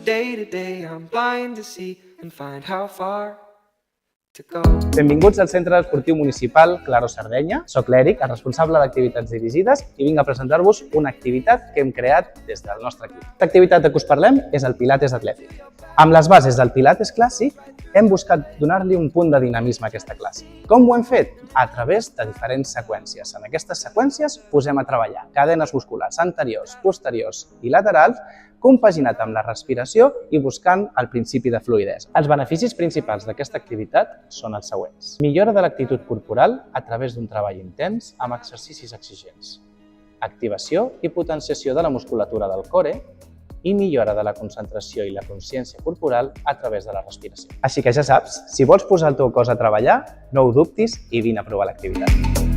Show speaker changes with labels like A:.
A: day to day I'm blind to see and find how far to go.
B: Benvinguts al Centre Esportiu Municipal Claró Sardenya. Soc l'Eric, el responsable d'activitats dirigides, i vinc a presentar-vos una activitat que hem creat des del nostre equip. L'activitat de què us parlem és el Pilates Atlètic. Amb les bases del Pilates clàssic, hem buscat donar-li un punt de dinamisme a aquesta classe. Com ho hem fet? A través de diferents seqüències. En aquestes seqüències posem a treballar cadenes musculars anteriors, posteriors i laterals, compaginat amb la respiració i buscant el principi de fluïdesa. Els beneficis principals d'aquesta activitat són els següents. Millora de l'actitud corporal a través d'un treball intens amb exercicis exigents. Activació i potenciació de la musculatura del core i millora de la concentració i la consciència corporal a través de la respiració. Així que ja saps, si vols posar el teu cos a treballar, no ho dubtis i vine a provar l'activitat.